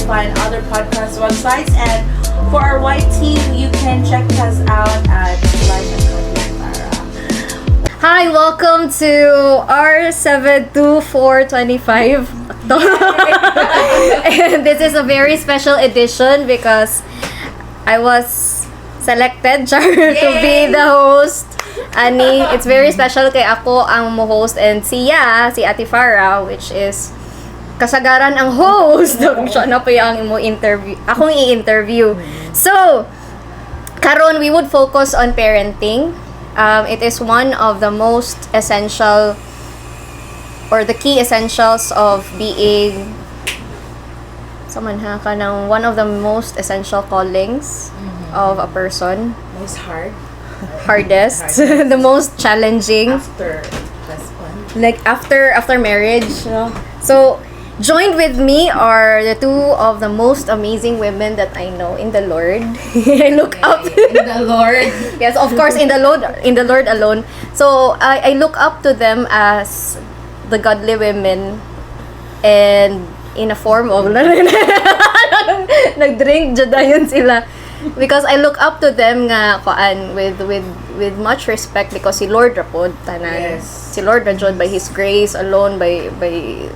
find other podcast websites. And for our white team, you can check us out at Live and Hi, welcome to R72425. And this is a very special edition because I was selected to be the host. Ani, it's very special kay ako ang mo-host and si Ate Farah, which is kasagaran ang host. Siya na po yung interview. Akong i-interview. So, karon we would focus on parenting. It is one of the most essential or the key essentials of being one of the most essential callings of a person. Most Hardest. The most challenging. After husband. Like after marriage. So, joined with me are the two of the most amazing women that I know in the Lord. I look up in the Lord. Yes, of course, in the Lord alone. So I look up to them as the godly women, and in a form of nagdrink jadayon sila. Because I look up to them nga with much respect because si Lord rapod tanan. Yes. Si Lord rajod by His grace alone, by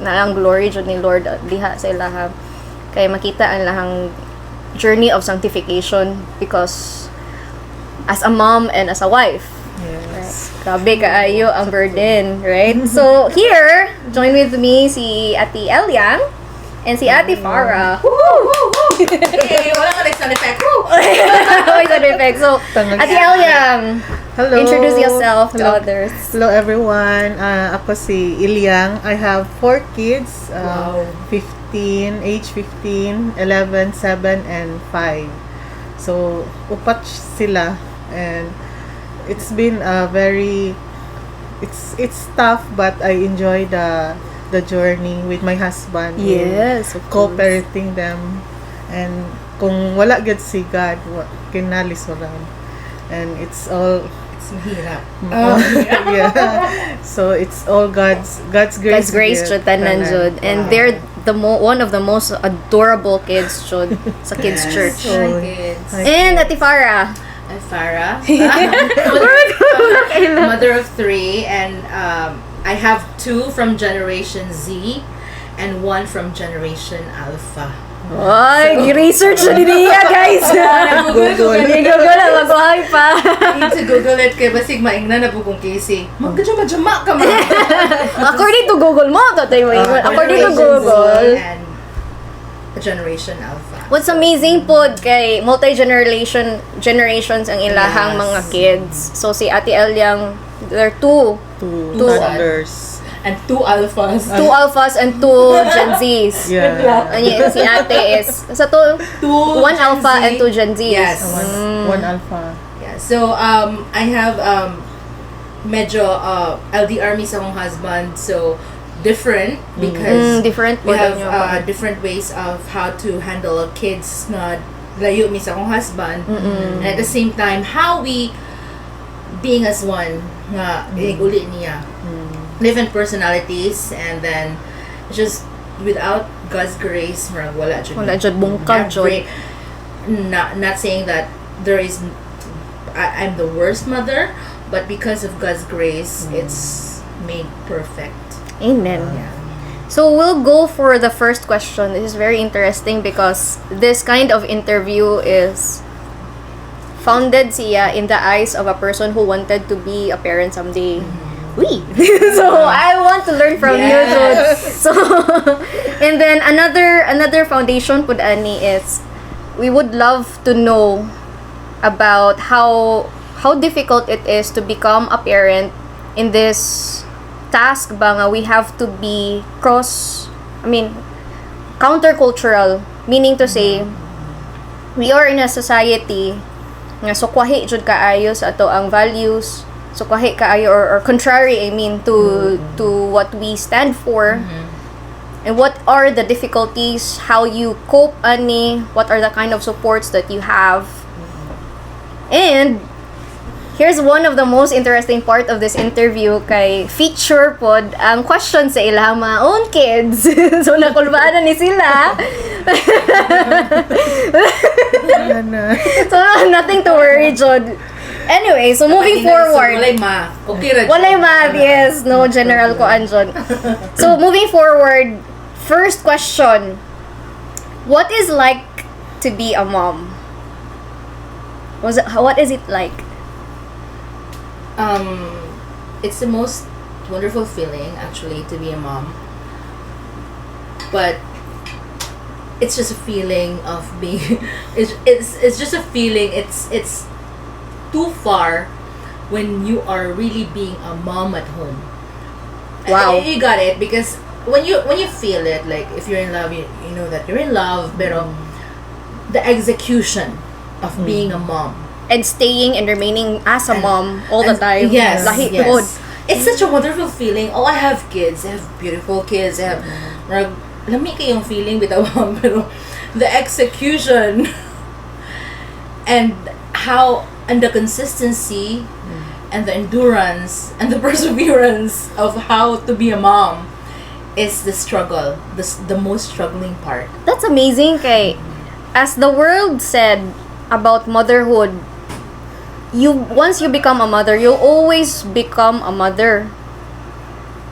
nalang glory jud ni Lord diha sa ilaha. Kay makita ang lahang journey of sanctification because as a mom and as a wife. Yes. Grabe kaayo ang burden, right? So here, join with me si Ate Elyang and si Ate Farah. Hey, wala ka sound effect. Sound effect. So, Ate Elyang, Hello. introduce yourself to others. Hello everyone. Ako si Elyang. I have 4 kids. Wow. 15, age 15, 11, 7, and 5. So, upat sila. And it's been a very... It's tough, but I enjoy the journey with my husband. Yes, of course. Co-parenting them. And kung wala gid si God, kinalis wala. And it's all... Mahirap. Yeah. So it's all God's grace. God's grace jud tanan jud. And they're one of the most adorable kids jud sa kids church. So, Kids. And Ate Farah. I'm Farah. Mother of 3, and I have 2 from Generation Z and 1 from Generation Alpha. Ay, research na niya, guys. Google na, mag-uhay pa. Need to Google it kay basig maingna na po kong Casey. Magkajama-jama ka man. According to Google mo, tatay mo. According to Google. And Generation Alpha. What's amazing po kay generations ang ilahang mga kids. So si Ate Elyang, there are two toddlers. And 2 alphas. 2 alphas and 2 Gen Zs. Yeah. And si Ate is sa 1 alpha and 2 Gen Zs. Yes. One alpha. Yeah. So I have medyo LDR mi sa akong husband, so different because different we have different ways of how to handle kids na layo mi sa akong husband. And at the same time how we being as one nga uli niya. Different personalities, and then just without God's grace, marag wala jud bungkag jud. Not saying that there is I'm the worst mother, but because of God's grace, it's made perfect. Amen. Yeah. So we'll go for the first question. This is very interesting because this kind of interview is founded siya in the eyes of a person who wanted to be a parent someday. So I want to learn from you, Jude. So and then another foundation pud ani is we would love to know about how difficult it is to become a parent in this task ba nga we have to be countercultural, meaning to say we are in a society nga sukwahi jud kaayo sa ato ang values, sukwahi kaayo or contrary to what we stand for. And what are the difficulties, how you cope ani, what are the kind of supports that you have. And Here's one of the most interesting part of this interview kay feature pod ang question sa ilang mga own kids. So nakulbaan na ni sila. So nothing to worry, Jod. Anyway, so moving forward. Walay math. Okay ra. Walay math, yes. No general ko anjon. So moving forward, first question. What is like to be a mom? What is it like? It's the most wonderful feeling actually to be a mom, but it's just a feeling of being it's just a feeling. It's too far when you are really being a mom at home. Wow. You got it, because when you feel it, like if you're in love, you know that you're in love, pero the execution of being a mom And staying and remaining as a mom all the time. Yes, Lahi yes. pod. It's such a wonderful feeling. Oh, I have kids. I have beautiful kids. I have lami kayong feeling with a mom, pero the execution and how and the consistency and the endurance and the perseverance of how to be a mom is the struggle, the most struggling part. That's amazing kay as the world said about motherhood, once you become a mother, you'll always become a mother.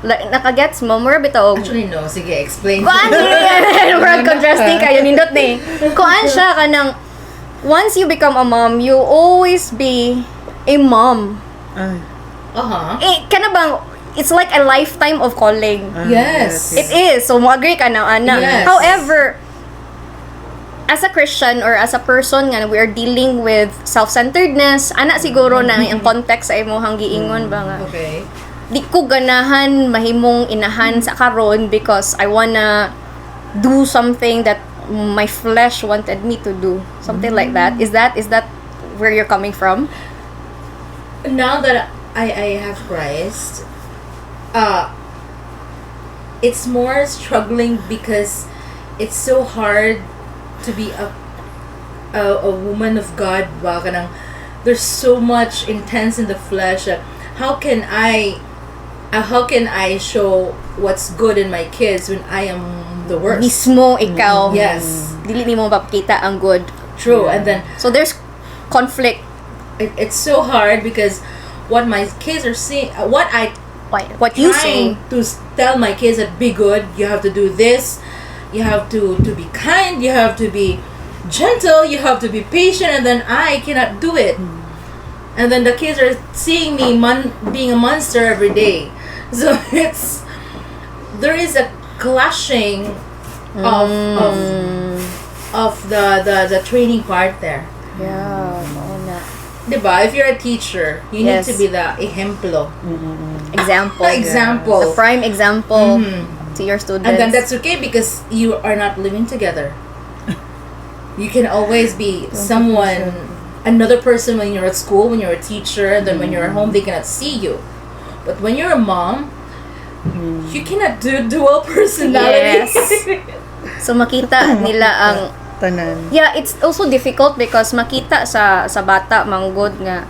Like, nakagets mo? Mura bitaw. Actually, no. Sige, explain. Kuan yan? Mura contrasting kayo. Nindot ni. Kuan siya ka ng, once you become a mom, you'll always be a mom. Uh-huh. Kana bang, it's like a lifetime of calling. Yes. It is. So, mo agree ka na, Ana. Yes. However, as a Christian or as a person nga we are dealing with self-centeredness, ana siguro na ang context sa imong giingon ba nga. Okay. Di ko ganahan mahimong inahan sa karon because I wanna do something that my flesh wanted me to do. Something like that. Is that where you're coming from? Now that I have Christ, it's more struggling because it's so hard to be a woman of God. There's so much intense in the flesh. How can I show what's good in my kids when I am the worst? Mismo ikaw. Yes. Dili nimo mapakita ang good. True. And then So there's conflict. it's so hard because what my kids are seeing, what You say. to tell my kids that be good, you have to do this, you have to be kind, you have to be gentle, you have to be patient, and then I cannot do it. And then the kids are seeing me being a monster every day. So there is a clashing of the training part there. Yeah, oo na. Diba? If you're a teacher, you Yes. need to be the ejemplo. Example. Example. The prime example to your students. And then that's okay because you are not living together. You can always be another person when you're at school, when you're a teacher, and then when you're at home, they cannot see you. But when you're a mom, you cannot do dual personality. Yes. So makita nila ang Tanan. yeah, it's also difficult because makita sa bata manggod nga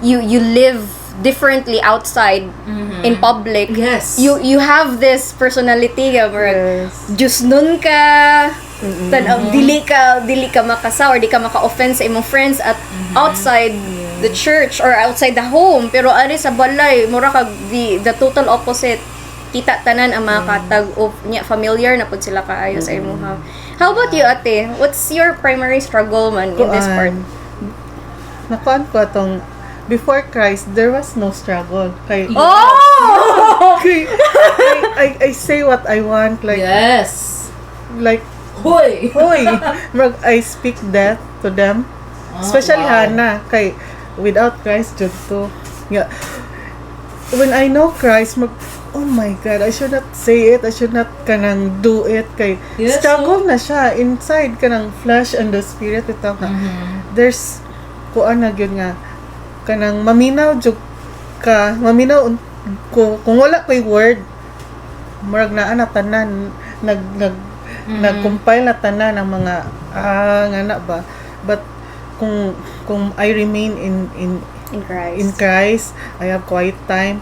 you live differently outside in public. Yes. You have this personality nga Yes. just nun ka tanaw dili ka makasa or di ka maka-offend sa imong friends at outside the church or outside the home, pero ari sa balay mura kag the total opposite. Kita tanan ang mga katag of nya familiar na pud sila kaayo sa imong. How about you, ate? What's your primary struggle man in this part? Nakuan ko atong before Christ, there was no struggle. Kay, Oh! kay, I say what I want, like, Yes. like, Hoy. hoy, I speak that to them. Especially wow. Hannah, kay, without Christ, jud to. Yeah. When I know Christ, oh my God, I should not say it, I should not kanang do it, kay, Yes, struggle na siya, inside kanang flesh and the spirit, ito ka. There's, kuan na gyud nga, kanang maminaw jud ka, kung wala ko'y word, murag na tanan, nag-compile na tanan ng mga, nga na ba, but, kung I remain in Christ. I have quiet time.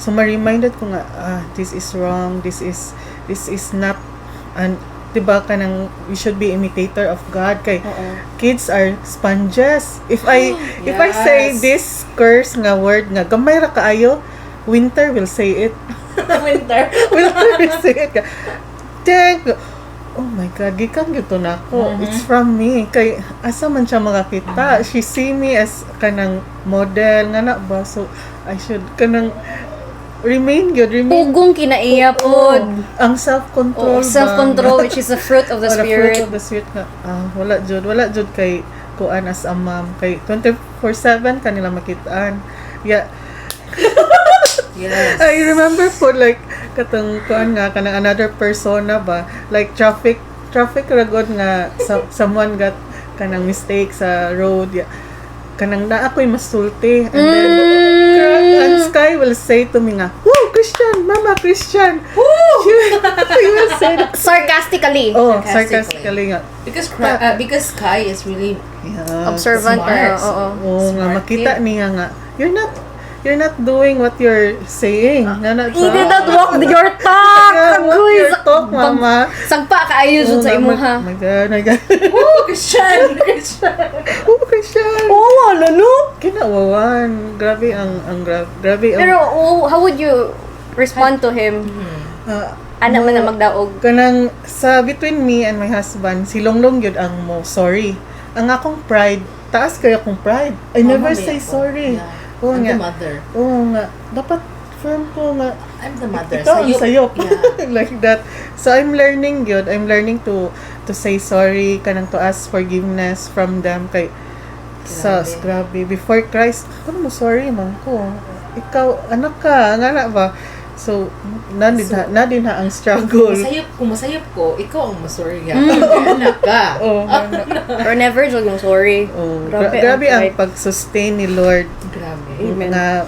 So ma-reminded ko nga, this is wrong, this is not, and diba ka nang, we should be imitator of God, kay kids are sponges. If I say this curse nga word nga gamay ra kaayo, Winter will say it. Winter Will say it. Dang, oh my God, gikan gyud to nako. It's from me. Kay asa man siya makakita. She see me as kanang model nga na ba. So I should kanang remain. Pugong kinaiya pod. Ang self-control. Self-control, which is a fruit of the Spirit. Fruit of the Spirit nga. Wala jud kay kuan as a mom. Kay 24/7 kanila makitaan. Yeah. yes I remember po like katong kuan nga kanang another persona ba, like traffic ragod nga someone got kanang mistake sa road, kanang na ako'y masulti, and then and Sky will say to me nga, "Woo, Christian, Mama Christian." Woo! She will say that. Sarcastically. Sarcastically nga. because Kai is really Observant. Smart. Nga makita niya nga, you're not doing what you're saying. He did not walk your talk. Walk your talk, Mama. Sagpa kaayo jud sa imuha. My God. oh Christian Oh, Christian. Wala no. Kinawawan. Grabe ang Pero how would you respond to him? Ana man na magdaog. Kanang sa between me and my husband, si Longlong yun ang mo sorry. Ang akong pride, taas kaya akong pride. I never say sorry. I'm the mother. Oo nga. Dapat firm ko nga. I'm the mother. Ikaw ang sayop. Yeah. Like that. So I'm learning yun. I'm learning to say sorry, kanang to ask forgiveness from them. Kay grabe. Before Christ, ano mo sorry man ko. Ikaw, anak ka, nga na ba? So, na din ha ang struggle. Kung masayop ko, ikaw ang masorry nga. Anak ka. Or never jud yung sorry. Grabe ang pag-sustain ni Lord. Grabe. Amen. Na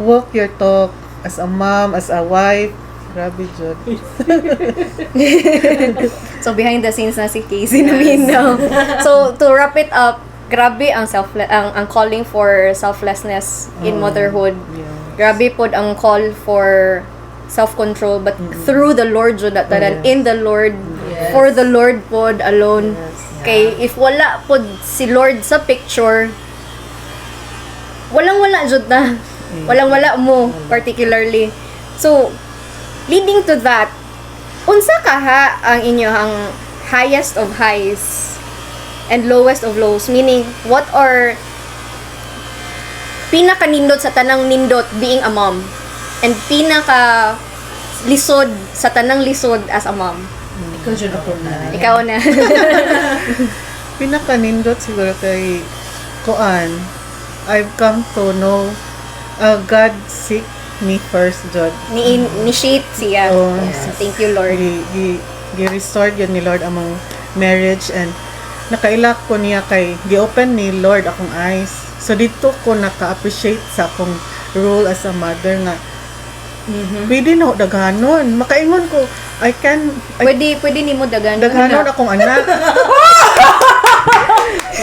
walk your talk as a mom, as a wife. Grabe jud. So behind the scenes na si Casey namin now. So to wrap it up, grabe ang ang calling for selflessness in motherhood. Yeah. Grabe pod ang call for self-control, but through the Lord jud that in the Lord, for the Lord pod alone. Kay if wala pod si Lord sa picture, walang-wala jud na. Walang-wala mo particularly. So leading to that, unsa kaha ang inyong highest of highs and lowest of lows? Meaning, what are pinaka-nindot sa tanang nindot being a mom? And pinaka-lisod sa tanang lisod as a mom? Ikaw dyan ako na. Ikaw na. Pinaka-nindot siguro kay Koan, I've come to know God seek me first, Jod. Ni-initiate siya. Thank you, Lord. Gi-restored yun ni Lord among marriage, and nakailak ko niya kay gi-open ni Lord akong eyes. So dito ko naka-appreciate sa akong role as a mother nga pwede na daghanon. Makaingon ko, Pwede ni mo daganon akong anak.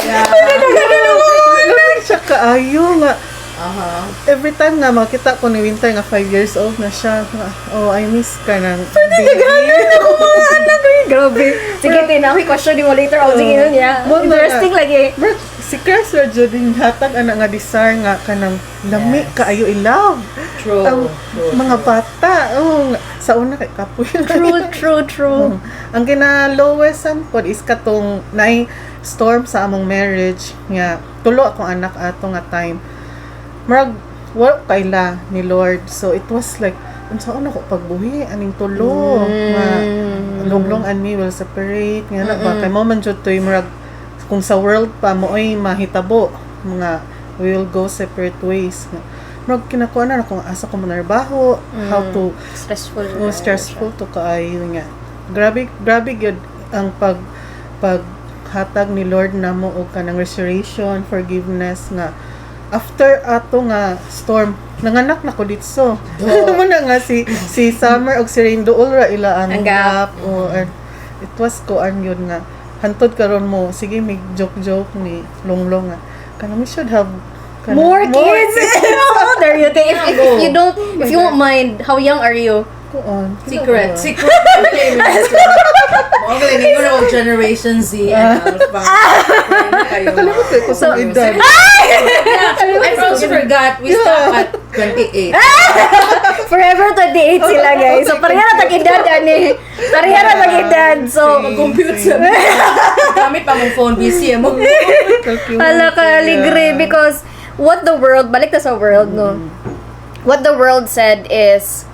Pwede daganon siya kaayo nga. Every time nga makita ko ni Winter nga 5 years old na siya, I miss ka ng daganon ako mga anak. Grabe. Sige, tinawi question ni mo later. Sige nun niya. Interesting lagi. Si Chris Rajo din hatag anak nga desire nga kanang lami kaayo i-love. True. Ang mga bata, sa una kay kapoy. True. Ang kina-lowesan pod is katong naay storm sa among marriage nga tulo akong anak ato nga time. Marag work kaila ni Lord. So it was like unsaon ako pagbuhi aning tulo nga Longlong and me will separate nga na ba kay mo man jud toy marag kung sa world pa mooy mahitabo mga we will go separate ways. Marag kinakuha na kung asa ko manarbaho, how to stressful to kaayo nga. Grabe gyud ang paghatag ni Lord namo og kanang restoration, forgiveness nga after ato nga storm nanganak na ko ditso. Mo na nga si Summer og si Rain dool ra ila ang gap. It was koan yun nga hantod karon mo sige mig joke ni Longlong nga kanang we should have More kids. Oh, there you go. If you don't, if you won't mind, how young are you? Kuan. Secret. Okay, hindi ko na mag Generation Z and Alpha. Nakalimutan ko sa edad. I also forgot, we stop at 28. Forever 28 sila, guys. So, pareha na tag-edad, ani. Pareha na tag-edad. So, Compute sa gamit pa mong phone, busy mo. hala ka, aligre. Because, what the world, balik na sa world, no? What the world said is,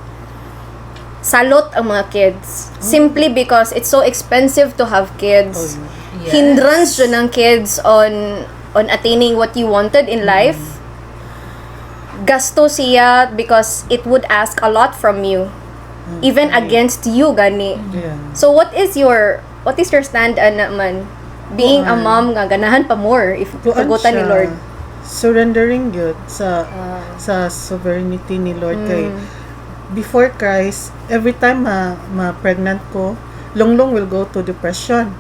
salot ang mga kids. Simply because it's so expensive to have kids. Yes. Hindrance yun ng kids on attaining what you wanted in life. Gasto siya because it would ask a lot from you. Even against you, gani. Yeah. So what is your stand naman? Being a mom nga ganahan pa more if tugutan ni Lord. Surrendering yun sa sovereignty ni Lord kay before Christ, every time ma-pregnant ko, Longlong will go to depression.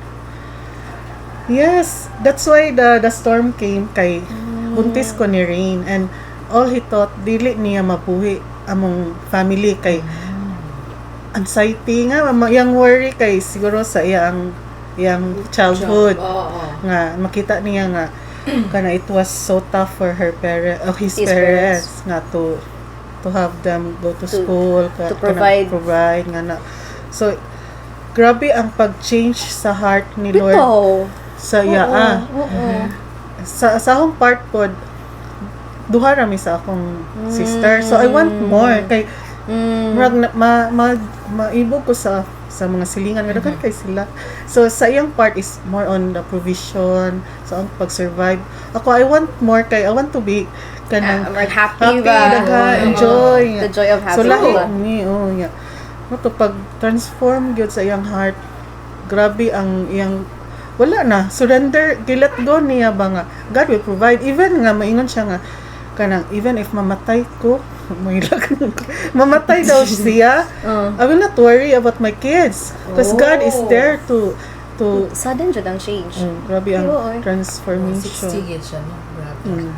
Yes, that's why the storm came kay buntis ko ni Rain and all he thought dili niya mabuhi among family kay anxiety nga yang worry kay siguro sa iyang childhood nga makita niya nga kana it was so tough for his parents nga to have them go to school to provide nga na. So grabe ang pag-change sa heart ni Lord sa iya. Sa akong part pod duha ra mi sa akong sister, so I want more kay murag maibog ko sa mga silingan nga daghan kay sila. So sa iyang part is more on the provision, sa ang pag-survive. Ako I want more kay I want to be kanang happy ba? Enjoy. The joy of happy. So lahi ni yeah. Mato pag transform gyud sa iyang heart. Grabe ang iyang wala na surrender, let go niya ba nga God will provide. Even nga maingon siya nga kanang even if mamatay ko mamatay daw siya, I will not worry about my kids because God is there to sudden jud ang change. Grabe ang transformation. 60 gid siya, no? Grabe.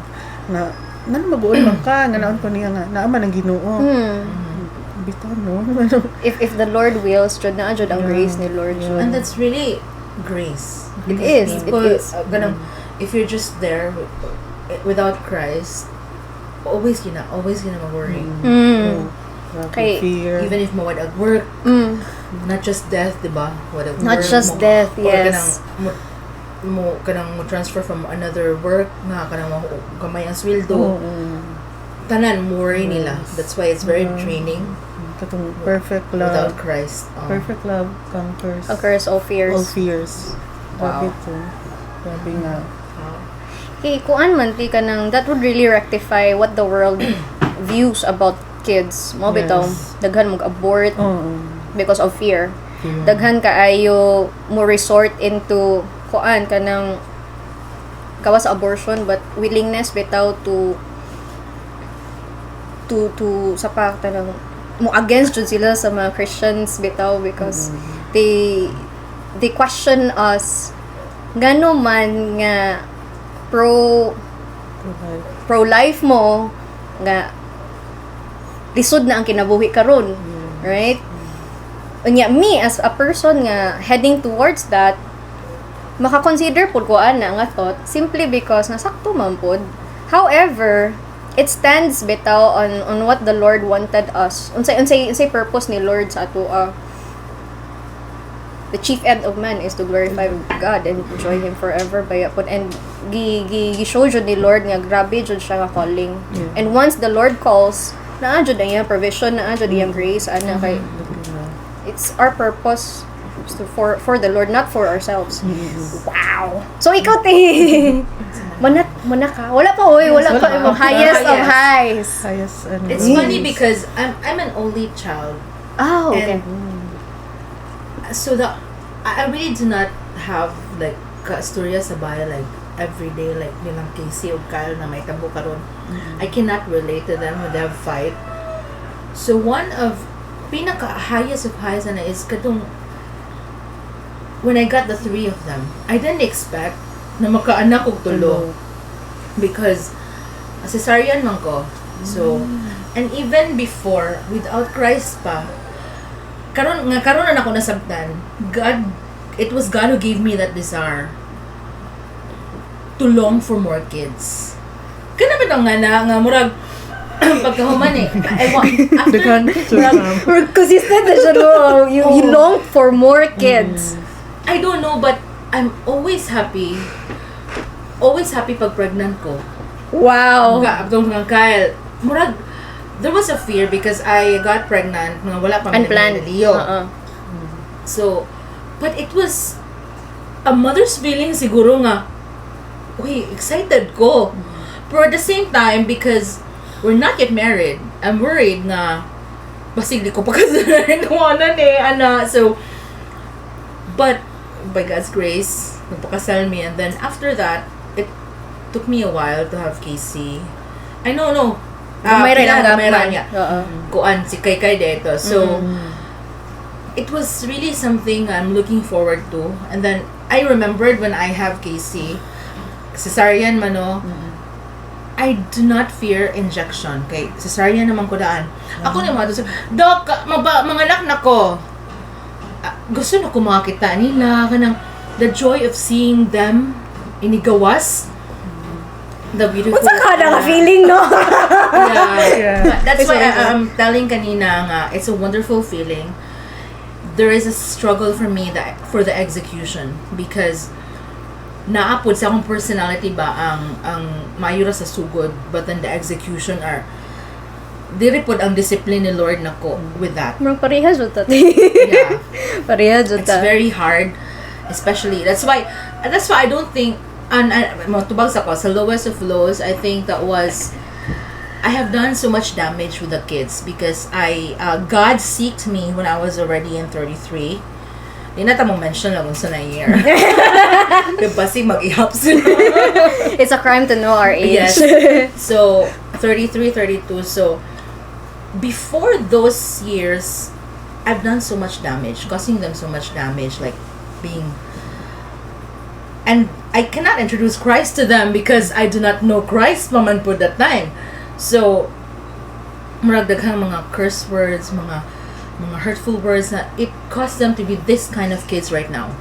Na mag-uol man ka nga naon ko niya nga naaman ang Ginoo. Bitaw no. If the Lord wills, jud na jud ang grace ni Lord. And that's really grace. It is. If you're just there without Christ, always gonna worry. Okay. Fear. Even if mawad at work, not just death, diba? Not just death, yes. Mo transfer from another work nga kanang kamay ang sweldo. Tanan worry nila. That's why it's very draining. Katong perfect love without Christ. Perfect love conquers all fears. All fears. Wow. Grabe nga. Okay, kuan man ti kanang that would really rectify what the world views about kids. Mo bitaw daghan mag-abort because of fear. Daghan kaayo mo resort into kuan kanang kawas abortion but willingness bitaw to sapa tanang mo against jud sila sa mga Christians bitaw because they question us ngano man nga pro life mo nga lisod na ang kinabuhi karon, right? Unya me as a person nga heading towards that maka-consider pud ko ana nga thought simply because nasakto man pud. However, it stands bitaw on what the Lord wanted us. Unsay purpose ni Lord sa ato the chief end of man is to glorify God and enjoy Him forever baya pud and gi-show jud ni Lord nga grabe jud siya nga calling. And once the Lord calls, naa jud ang iyang provision, naa jud iyang grace ana kay it's our purpose for the Lord, not for ourselves. Wow. So ikaw ti Mana ka? Wala pa imong highest of highs. It's funny because I'm an only child. Oh, okay. So I really do not have like storya sa bahay like every day like nilang Casey o Kyle na may tabo karon. I cannot relate to them when they have fight. So one of pinaka highest of highs na is katong when I got the 3 of them. I didn't expect na makaanak og tulo because cesarean man ko. So, and even before, without Christ pa, karon na ako nasabtan. It was God who gave me that desire to long for more kids. Kana ba nga murag pagkahuman We're consistent na siya, no? You long for more kids. I don't know, but I'm always happy. Always happy pag pregnant ko. Wow. Kyle, murag, there was a fear because I got pregnant nga wala pa Unplanned. So, but it was a mother's feeling siguro nga, uy, excited ko. But at the same time, because we're not yet married, I'm worried na basig di ko pa kasalanan ana. So, but by God's grace, nagpakasal me, and then after that, it took me a while to have Casey. I know, no. Gamay lang niya. Kuan si Kay dito. So, it was really something I'm looking forward to. And then, I remembered when I have Casey, cesarean man, no, I do not fear injection. Kay cesarean naman ko daan. Ako ni mga Doc, manganak na ko. Gusto na ko makakita nila kanang the joy of seeing them inigawas. The beautiful. What's ka na feeling, no? Yeah. But that's why I'm telling kanina nga, it's a wonderful feeling. There is a struggle for me for the execution because naapod sa akong personality ba ang mayura sa sugod, but then the execution are diri pod ang discipline ni Lord nako with that. Parehas jud ta. Yeah. Parehas jud ta. It's very hard, especially that's why I don't think matubag sa ko sa lowest of lows. I think that was I have done so much damage with the kids because God seeked me when I was already in 33. Di na mo mention lang sa na year. Kasi mag-ihap sila. It's a crime to know our age. Yes. So 33, 32. So before those years, I've done so much damage, causing them so much damage, like being. And I cannot introduce Christ to them because I do not know Christ paman po that time. So, murag daghang mga curse words, mga hurtful words na it caused them to be this kind of kids right now.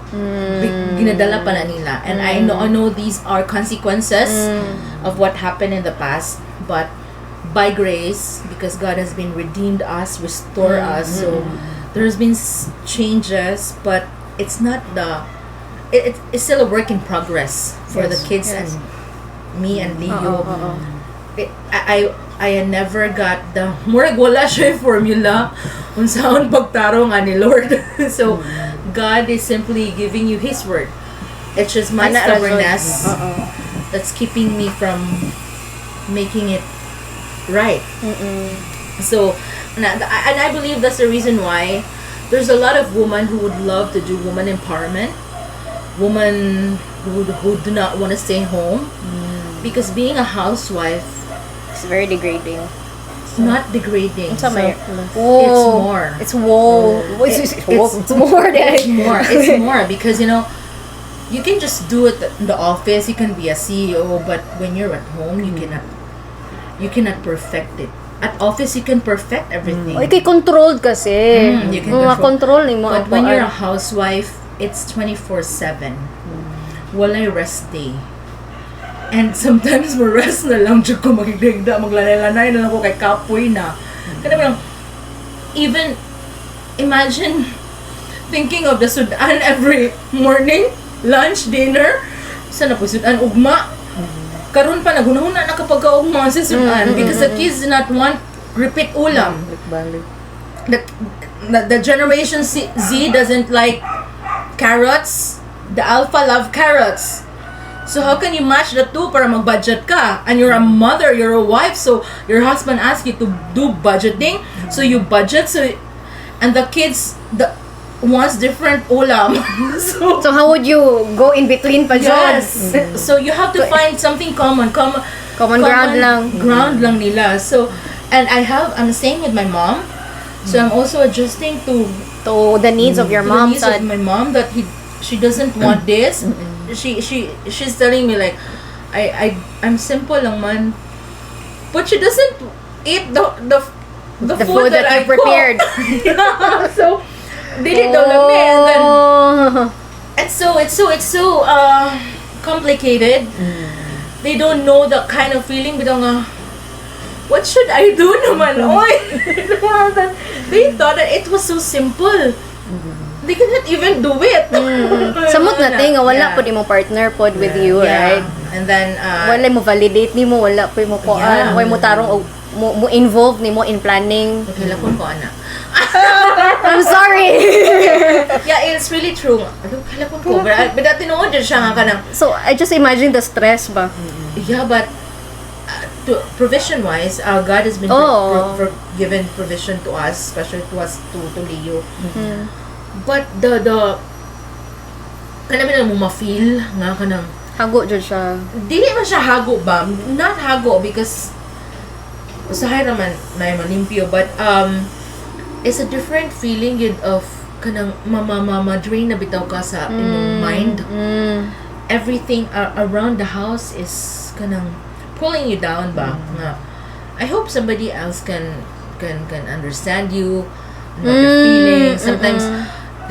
Ginadala pa na nila. And I know these are consequences of what happened in the past, but by grace, because God has been redeemed us, restore us, so there's been changes, but it's not it's still a work in progress for the kids and me and Leo. I never got the murag wala siya formula unsaon pagtarong ani Lord. So God is simply giving you His word. It's just my stubbornness that's keeping me from making it right. So and I believe that's the reason why there's a lot of women who would love to do woman empowerment, women who do not want to stay home, because being a housewife, it's very degrading. It's not degrading. It's more. It's more. It's more. It's more because you can just do it in the office. You can be a CEO, but when you're at home, you cannot perfect it. At office, you can perfect everything. Okay, controlled kasi. You can control ni mo. But when you're a housewife, it's 24/7. Walay rest day. And sometimes rest na lang dyan ko magigda, maglanay-lanay na lang ko kay kapoy na. Kaya lang, even, imagine thinking of the sudan every morning, lunch, dinner, sana po sudan, ugma. Karon pa, naghunahuna na kapag kaugma sa sudan because the kids do not want repeat ulam. The generation Z doesn't like carrots. The alpha love carrots. So how can you match the two para mag-budget ka? And you're a mother, you're a wife, so your husband asks you to do budgeting, so you budget, and the kids wants different ulam. so how would you go in between pa yes. So you have to find something common ground lang nila. So and I'm staying with my mom, so I'm also adjusting to the needs of your mom. The needs of my mom that she doesn't want this. She's telling me like I'm simple lang man. but she doesn't eat the food that I you prepared. Yeah, so dili daw lami, and then it's so complicated. They don't know the kind of feeling. Bitaw nga, what should I do naman? Oy, they thought that it was so simple. They cannot even do it. Samot na nga wala po di mo partner pod with you, right? And then Wala mo validate nimo, wala po mo kuan, wala mo tarong mo involve nimo in planning. Hilakon ko ana. I'm sorry. Yeah, it's really true. Hilakon ko. But tinuod jud siya nga kanang. So I just imagine the stress ba. Yeah, but provision-wise, God has been given provision to us, especially to us, to Leo. But the kanami na mo ma-feel nga kanang Hago jud siya. dili man siya hago ba? Not hago because usahay naman may malimpyo, but it's a different feeling yun of kanang drain na bitaw ka sa inyong mind. Everything around the house is kanang pulling you down ba nga. I hope somebody else can understand you and what you're feeling. Sometimes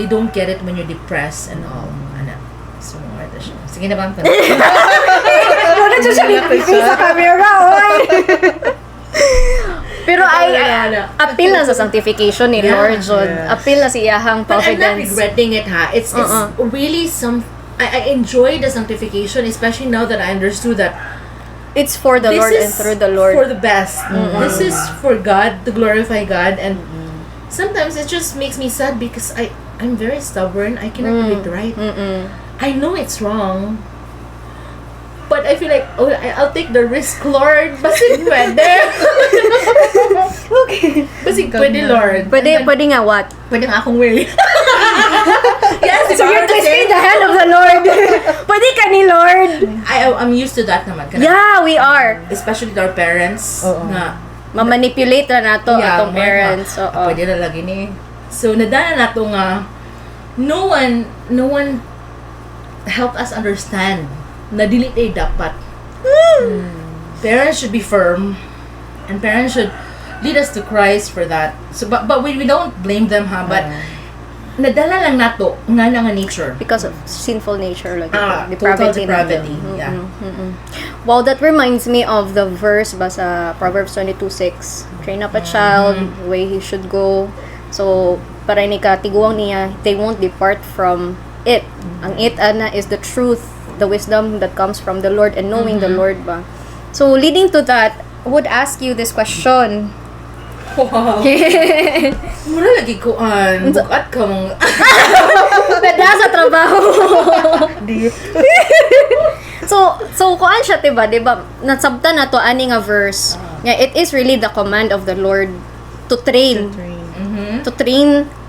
they don't get it when you're depressed and all. Ana. So more siya. Sige na ba? Wala siya sa camera, oy. Pero ay appeal na sa sanctification ni Lord Jud. Appeal na sa iyahang But I'm not providence. regretting it, ha. It's really I enjoy the sanctification, especially now that I understood that It's for the this Lord is and through the Lord. for the best. This is for God, to glorify God, and sometimes it just makes me sad because I'm very stubborn. I cannot do it right. I know it's wrong, but I feel like, oh, I'll take the risk, Lord. Basig pwede. Okay. Basig pwede, Lord. Pwede nga what? Pwede nga akong way. Yes, So you're twisting the hand of the Lord. Pwede ka ni Lord. I'm used to that naman. Yeah, we are. Especially with our parents. Na, Mamanipulate na nato atong parents. Pwede na lagi ni. So, nadana na to nga, no one help us understand na dili tayo dapat. Parents should be firm, and parents should lead us to Christ for that. So, but we don't blame them, ha, but nadala lang nato nga nature. Because of sinful nature, like Total depravity. Yeah. Wow, that reminds me of the verse ba sa Proverbs 22:6. Train up a child the way he should go. So, para ni katiguang niya, they won't depart from it. Ang it ana is the truth, the wisdom that comes from the Lord and knowing the Lord ba. So, leading to that, I would ask you this question. Wow. Mura lagi ko bukat ka mong Pwede sa trabaho. Deep. So kuan siya diba? Nasabta na to ani nga verse. Yeah, it is really the command of the Lord to train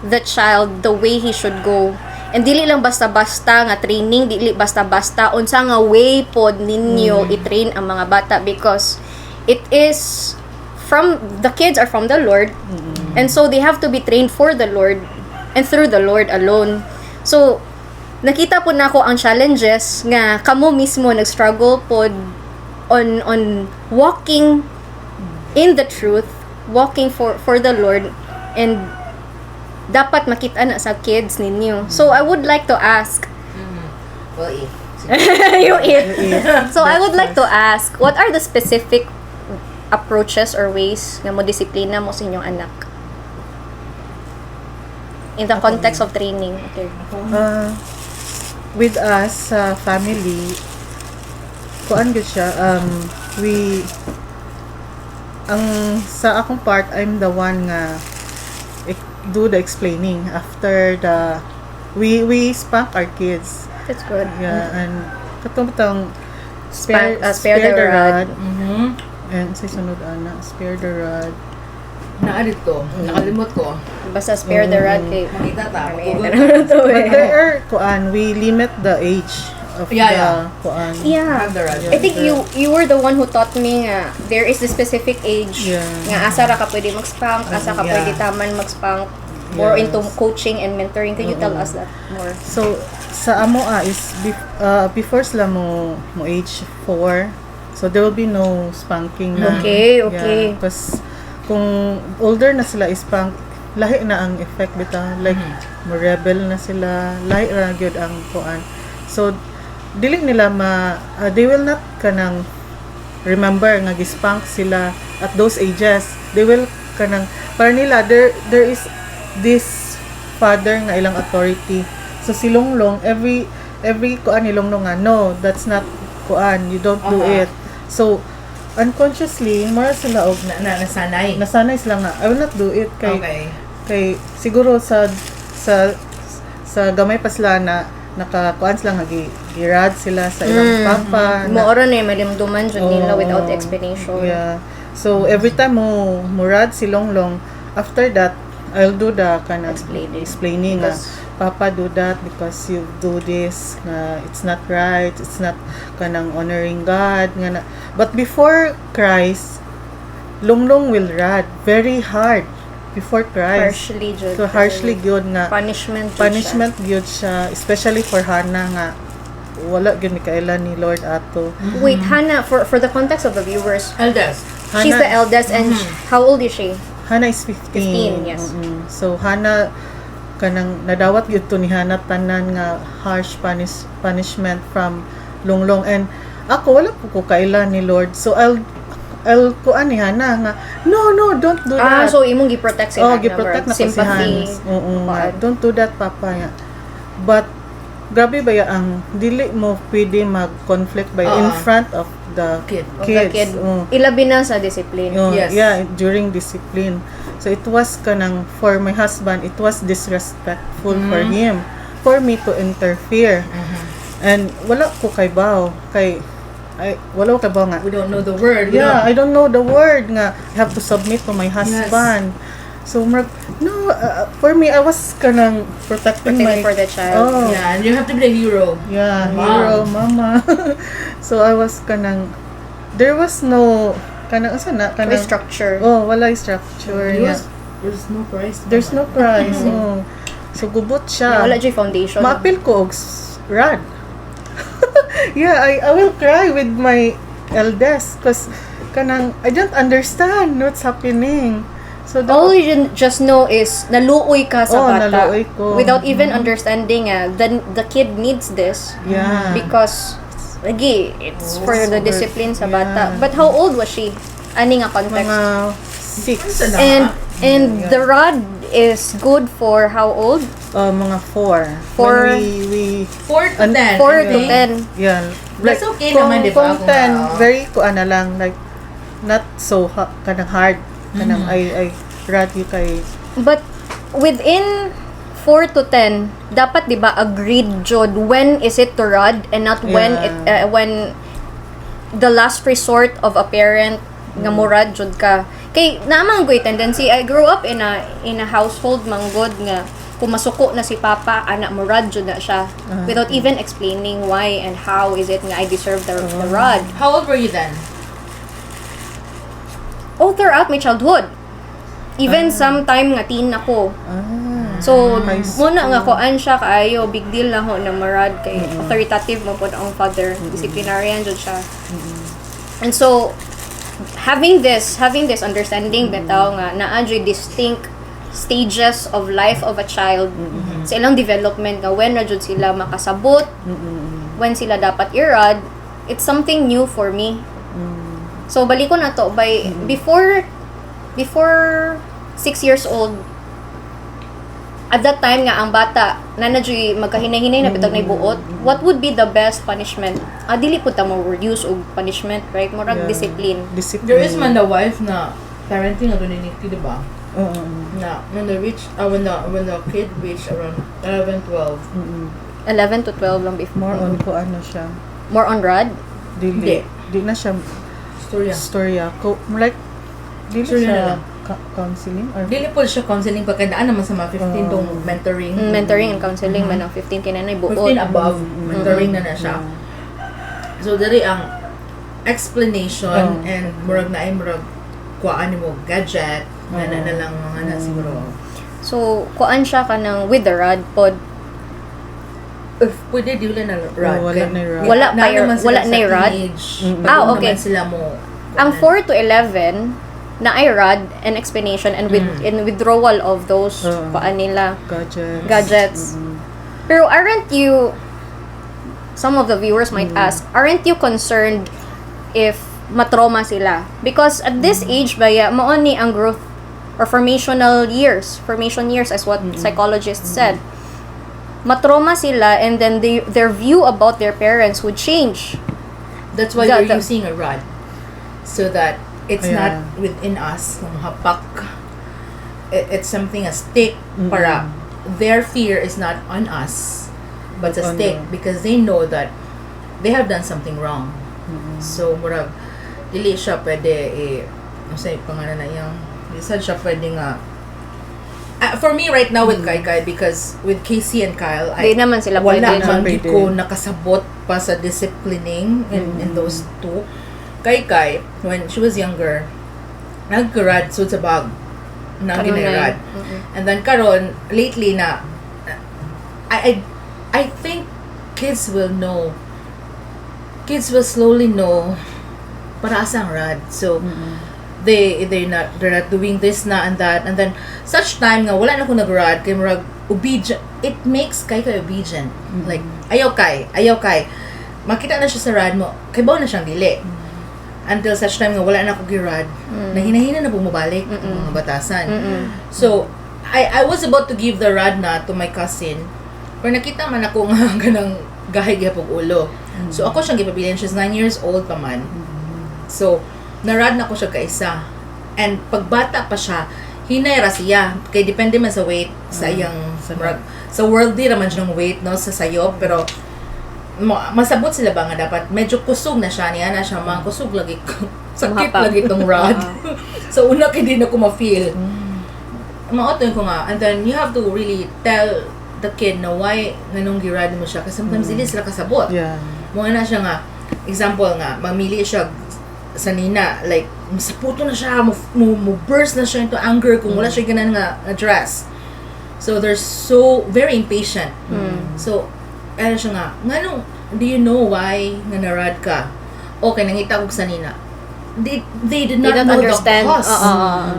the child the way he should go. And dili lang basta-basta nga training, dili basta-basta unsa nga way pod ninyo i-train ang mga bata, because it is from the kids are from the Lord, and so they have to be trained for the Lord and through the Lord alone. So nakita po na ako ang challenges nga kamo mismo nag-struggle pod on walking in the truth, walking for the Lord, and dapat makita na sa kids ninyo. So I would like to ask well, if you eat. So I would like to ask, what are the specific approaches or ways nga mo disiplina mo sa inyong anak in the context of training? Okay. With us family, kuan gud siya, sa akong part, I'm the one nga do the explaining after we spank our kids. That's good. Yeah, and katong Spare the rod. And sa sunod ana, spare the rod. dito, nakalimot ko. Basta spare the rod kay Makita ta. But there are we limit the age of the kuan. Yeah. I think you were the one who taught me nga there is a specific age nga asa ra ka pwede mag-spank, asa ka pwede taman mag-spank, more into coaching and mentoring. Can you tell us that more? So sa amo is before sila mo age 4, So there will be no spanking na. Okay, okay. Because kung older na sila ispank, lahi na ang effect bitaw. Like mo-rebel na sila, lahi ra gyud ang kuan. So dili nila they will not kanang remember nga gispank sila at those ages. They will kanang para nila there is this father nga ilang authority. So si Longlong every kuan ni Longlong nga no, that's not kuan, you don't do it. So unconsciously mara sila og nasanay sila nga I will not do it kay siguro sa gamay pa sila na nakakuan sila nga girad sila sa ilang papa mo oro na malimduman jud nila without explanation. Yeah. So every time mo murad si Longlong, after that I'll do the kind of explaining Papa do that because you do this it's not right, it's not kanang honoring God nga but before Christ Longlong will rad very hard before Christ harshly good nga punishment good siya especially for Hannah nga wala gyud ni kaila ni Lord ato. Wait, Hannah, for the context of the viewers, Eldest. She's the eldest and how old is she? Hannah is 15. 15, yes. So Hannah kanang nadawat gyud to ni Hannah tanan nga harsh punishment from Longlong and ako wala po ko kaila ni Lord. So I'll kuan ni Hannah nga no don't do that. So imong gi-protect si Hannah. Gi-protect na ko si sympathy. Don't do that papa ya. But grabe ba ang dili mo pwede mag-conflict ba in front of the kids. Ilabi na sa discipline. Yes. Yeah, during discipline. So it was kanang for my husband, it was disrespectful for him, for me to interfere. And wala ko kay baw wala ko kay baw nga. We don't know the word. Yeah, I don't know the word nga. I have to submit to my husband. So for me I was kanang protecting for the child. Yeah, and you have to be the hero. Yeah, hero, mama. So I was kanang there was no kanang asa na kanang structure. Wala structure. There's no Christ. There's no Christ. So gubot siya. Wala jay foundation. Maapil ko og rad. Yeah, I will cry with my eldest because kanang I don't understand what's happening. So all you just know is naluoy ka sa bata naluoy ko. without even understanding the kid needs this. Yeah. Because lagi it's for the discipline sa bata. But how old was she? Ani nga context? Mga 6. And the rod is good for how old? Mga 4. 4 to 10. 4 to 10. Yeah. That's okay naman, di ba? Kung 10, very na lang, like, not so kanang hard. Kanang I rad you kay. But within 4 to 10, dapat di ba agreed jud when is it to rod and not when when the last resort of a parent nga murad jud ka. Kay naamang goy tendency I grew up in a household manggod nga kumasuko na si papa anak murad jud na siya without even explaining why and how is it nga I deserve the rod. How old were you then? All throughout my childhood. Even sometime nga teen ako. So, muna nga koan siya kaayo, big deal na ho na marad kay authoritative mo po ang father, disciplinarian jud siya. And so, having this understanding bitaw nga naa jud distinct stages of life of a child sa ilang development nga when na jud sila makasabot, when sila dapat irad, it's something new for me. So balik ko na to by before 6 years old, at that time nga ang bata nanadyoy magkahinay-hinay na bitag buot, what would be the best punishment? Dili pud ta mo use og punishment, right? Murag discipline. There is man the wife na parenting na doniniti, di ba? Na when the kid reach around 11, 12. 11 to 12 lang before. More on ko ano siya. More on rod? Di na siya storya. Like dili siya counseling or dili po siya counseling pagkadaan naman sa mga 15 tong mentoring. Mentoring and counseling man ang 15 kinanay buot. 15 above mentoring na siya. So diri ang explanation and murag na ay murag kuan mo gadget na lang mga na siguro. So kuan siya kanang with the rod pod if pwede di wala na rod. Wala na rod. Wala pa naman sila wala sa na rod. teenage. Okay. Naman sila mo. Ang 4 to 11 na ay rod and explanation and withdrawal of those nila gadgets. Pero aren't you, some of the viewers might ask, aren't you concerned if matrauma sila? Because at this age baya mao ni ang growth or formation years as what psychologists said. Matrauma sila and then their view about their parents would change. That's why we're using a rod. So that it's not within us, hapak. It's something, a stick, para their fear is not on us, but a stick, because they know that they have done something wrong. So, murag, dili siya pwede, ano sa'yo, pangalan na yung, di siya pwede nga, for me right now with Kai, because with Casey and Kyle, di naman sila wala pwede. man ko nakasabot pa sa disciplining in those two. Kai, when she was younger, nag-rad so sa bag. Nag-rad. And then karon lately na I think kids will know. Kids will slowly know para asang rad. So they're not doing this na and that, and then such time nga wala na ko nag-rad kay murag obedient. It makes Kai obedient. Like ayaw kay makita na siya sa rad mo kay bawo na siyang dili. Until such time nga wala na ako girad, nahina-hina na bumabalik ang mga batasan. So, I was about to give the rod na to my cousin, pero nakita man ako nga ganang gahay-gihapog ulo. So, ako siyang gipabilin. She's 9 years old pa man. So, narad na ko siya kaisa. And pagbata pa siya, hinayra siya. Kaya depende man sa weight, sa iyang, sa worldly naman siya ng weight, no, sa sayo, pero masabot sila ba nga dapat medyo kusog na siya niya na siya mga kusog lagi sakit lagi tong rod. So una kay din ako ma-feel maoton ko nga, and then you have to really tell the kid na why nganong girad mo siya kasi sometimes hindi sila kasabot. Mo na siya nga example nga mamili siya sa nina, like masaputo na siya mo burst na siya into anger kung wala siya ganan nga address. So they're so very impatient. So ano siya nga, nganong, do you know why nga narad ka? Okay, nangita ko sa nina. They did not know understand. The cause.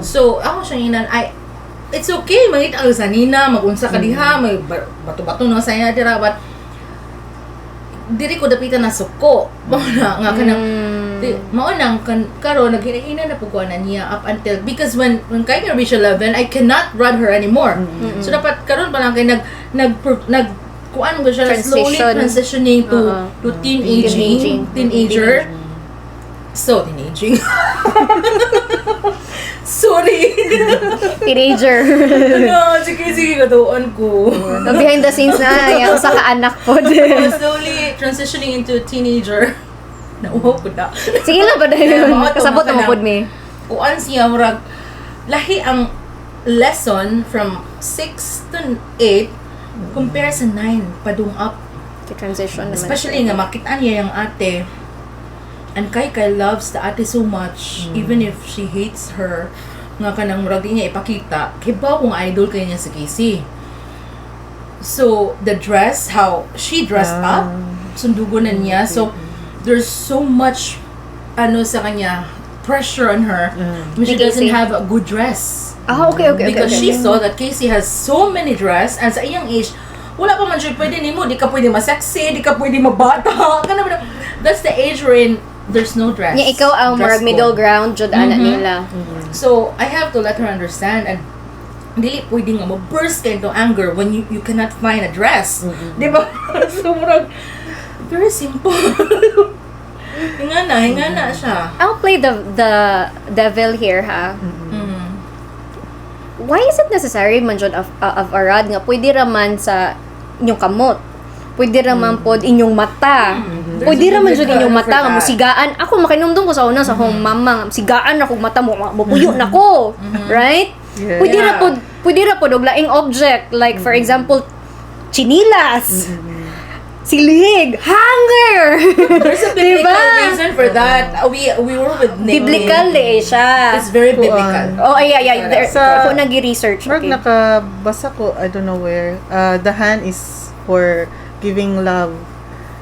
So, ako siya nginan, it's okay, mangita ko sa nina, magunsa ka diha, may bato-bato no sa nina dira, but diri ko dapitan na suko. Mauna nga kanang maunang karon naghina na pugkuanan niya up until, because when kaya reach 11, I cannot run her anymore. So dapat karon pa lang kay nag kuan ba siya slowly transitioning to teenager. So teenaging. Sorry. Teenager. No, sige katuan ko. Behind the scenes na yung sa kaanak po. Slowly transitioning into teenager. Nauhaw ko na. Sige lang ba dahil kasabot na mapod mi. Kuan siya murag lahi ang lesson from 6 to 8 compare sa 9 padung up. The transition naman. Especially nga makita niya yung ate, and Kai loves the ate so much, even if she hates her, nga kanang murag di niya ipakita kay ba kung idol kay niya si Casey. So the dress, how she dressed up, sundugo na niya. So there's so much sa kanya pressure on her when she doesn't have a good dress. Okay. Because she saw that Casey has so many dress, and sa iyang age, wala pa man siya pwede nimo, di ka pwede ma-sexy, di ka pwede mabata. That's the age wherein there's no dress. Nga ikaw ang middle ground jud ana nila. So I have to let her understand, and dili pwede nga ma-burst ka into anger when you cannot find a dress. Di ba? So murag very simple. Hinga na siya. I'll play the devil here, ha. Why is it necessary man jud of a rod nga pwede raman sa inyong kamot? Pwede raman pod inyong mata. Pwede raman jud inyong mata nga musigaan. Ako makinumdum ko sa una sa home mama, sigaan ako mata mo, mapuyo nako. Right? Pwede ra pod og laing object, like for example chinilas. Silig, hanger. There's a biblical reason for that. We were with Nick. Biblical siya. It's very biblical. Yeah. Ako nag-research. Nakabasa ko, I don't know where. The hand is for giving love.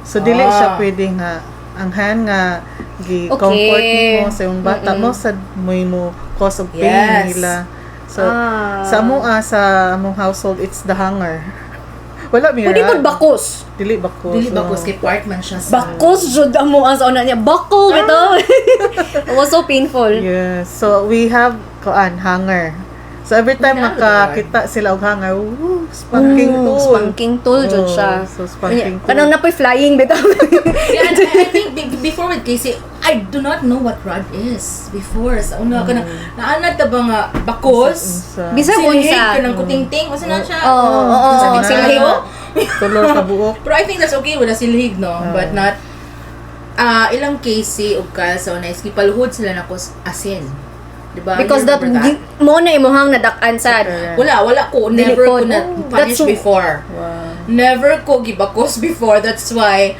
So dili siya pwede nga ang hand nga gi-comfort Okay. mo sa yung bata mo sa mo cause of pain nila. So sa among household it's the hunger. Wala mi Pwede po bakos. Dili bakos. Dili bakos kay part man siya sa... Bakos jud amo ang sa una niya. Bako ito. It was so painful. Yes. So we have hunger. So every time makakita sila og hunger, spanking tool. Spanking tool jud siya. So spanking tool. Kanang napoy flying bitaw. Yeah, and I think before with Casey, I do not know what rod is before. Sa una ka naanad ta ba nga bakos? Bisag Silhig unsa. ka ng kutingting. Masa na siya? Oo, silhig. Tulor ka buok. Pero I think that's okay with a silhig, no? But not... ilang Casey ug ka sa una is gipaluhod sila na kus asin. Diba? Because You that remember mo na imuhang nadak-an sad. Wala ko. Dili Never po. ko na punish That's- before. Wow. Never ko gibakos before. That's why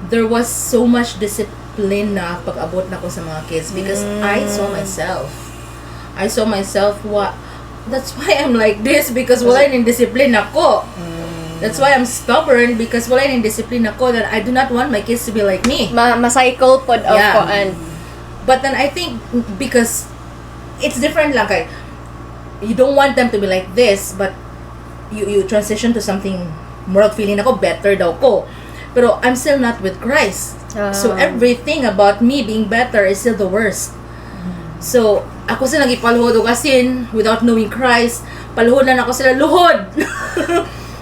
there was so much discipline na pag-abot na ko sa mga kids because I saw myself that's why I'm like this because wala ning discipline ako. That's why I'm stubborn because wala ning discipline ako that I do not want my kids to be like me. Ma-cycle pod of Yeah. koan. But then I think because it's different lang kay you don't want them to be like this but you transition to something more of feeling ako better daw ko. Pero I'm still not with Christ. So everything about me being better is still the worst. So ako sila nagipaluhod og asin without knowing Christ. Paluhod na ako sila luhod.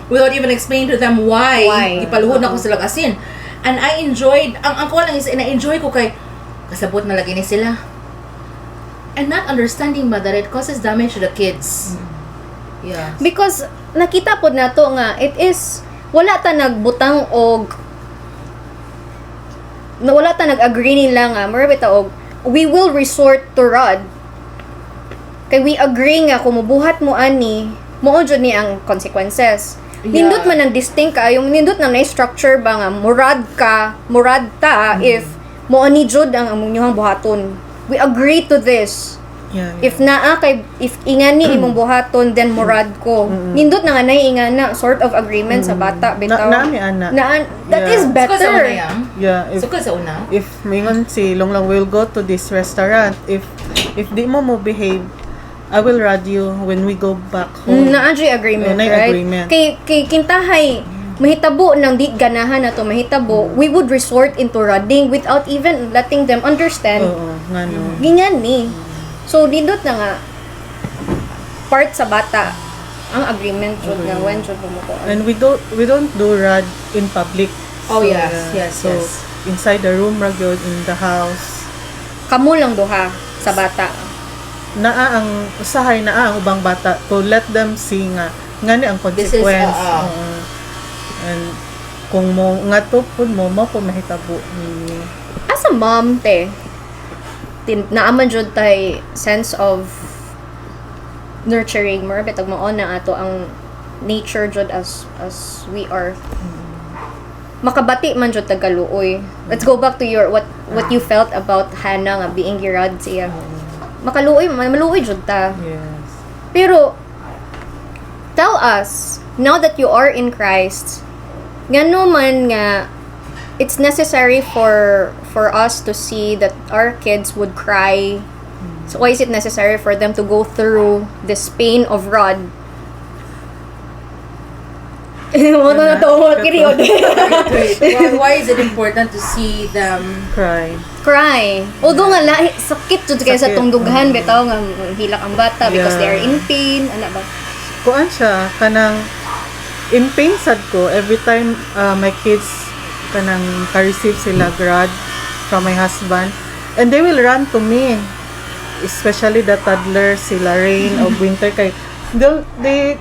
Without even explaining to them why. Gipaluhod na ako sila og asin. And I enjoyed, ang ko lang is na-enjoy ko kay kasabot na lagi ni sila. And not understanding ba that it causes damage to the kids. Yeah. Because nakita pod nato nga it is wala ta nagbutang og wala ta nag-agree nila nga mura bitaw og we will resort to rod kay we agree nga kung mubuhat mo ani mao jud ni ang consequences. Nindot man ang distinct ka yung nindot na structure ba nga murad ta if mo ani jud ang among buhaton. We agree to this. Yeah. If ingani imong buhaton then murad ko. Nindot na nga nay ingana sort of agreement sa bata bitaw. Nami ana. That is Suka sa una better. yang? Yeah, Suka sa una? if mingon si Longlong will go to this restaurant, if di mo behave, I will rod you when we go back home. Na-agree agreement, Nay right? agreement. Kay kintahay mahitabo ng di ganahan na to mahitabo, we would resort into rodding without even letting them understand. Oo, ngano. Ganyan ni. So, nindot na nga part sa bata ang agreement jud nga when jud mo ko. And we don't do rod in public. Oh, So, yes. So inside the room ra gyud in the house. Kamo lang duha sa bata. Naa ang usahay naa ang ubang bata to let them see nga ngani ang This is, consequence. oo. And kung mo ngato pud mo po mahitabo ninyo. As a mom, naaman jud tay sense of nurturing more betag mao na ato ang nature jud as we are. Makabati man jud tagaluoy. Let's go back to your what you felt about Hannah nga being girad siya. Makaluoy, maluoy jud ta. Yes. Pero tell us, now that you are in Christ, ngano man nga it's necessary for us to see that our kids would cry. So why is it necessary for them to go through this pain of rod? Mo na to period. Why is it important to see them Cry. Although nga lahi sakit jud kay sa Sakit. tungdugan bitaw nga hilak ang bata because Yeah. they are in pain, ana ba? Kuan siya kanang in pain sad ko every time my kids kanang ka-receive sila grad from my husband and they will run to me, especially the toddlers, sila rain o winter kay they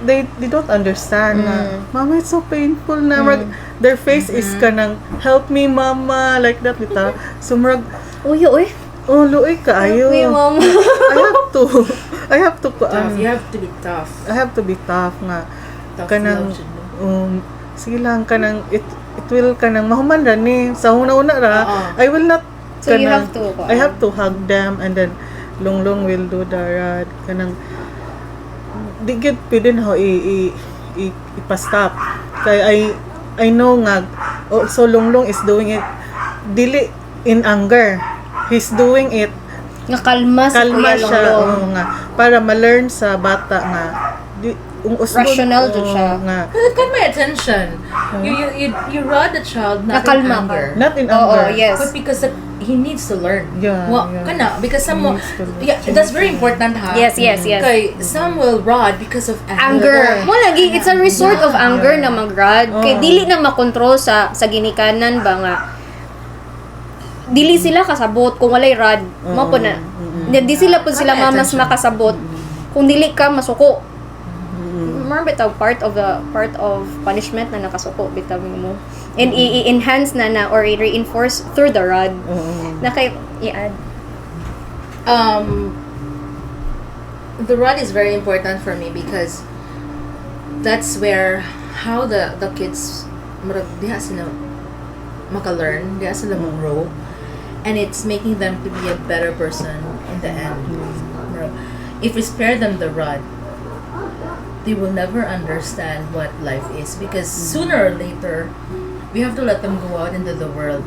don't understand na mama it's so painful na their face is kanang help me mama like that bitaw. So murag Uy. oh luoy kaayo. Uy, mama. I have to You have to be tough. I have to be tough nga Tough kanang love should know. sige lang kanang it will kanang mahuman ra ni sa una-una ra I will not So you kanang- have to, I have to hug them and then Longlong will do the rod kanang di gid pwede na ho i-stop kay I know nga also Longlong is doing it dili in anger. He's doing it Nga kalma si kalma Kuya siya Longlong. nga para ma-learn sa bata nga Rational jud siya. nga Because it got my attention. You rod the child not in Nakalma ka. anger. not in Oo, anger. yes. But because he needs to learn. Yeah, Well, yeah. kana, because some He needs to learn. yeah, that's very important ha. Yes, yes, yes. Kay some will rod because of Anger. Mo lagi it's a resort of anger na magrad. Kay Oo. dili na makontrol sa ginikanan ba nga. Dili sila kasabot kung walay rod. Mo po na. Di sila po sila Kaya mas attention. makasabot kung dili ka masuko. More bitaw part of punishment na nakasuko bitaw mo. And i-enhance na or i-reinforce through the rod. Na kay i-add. The rod is very important for me because that's where how the kids murag diha sila maka-learn, diha sila mag-grow, and it's making them to be a better person in the end. Murag, if we spare them the rod, they will never understand what life is because sooner or later we have to let them go out into the world.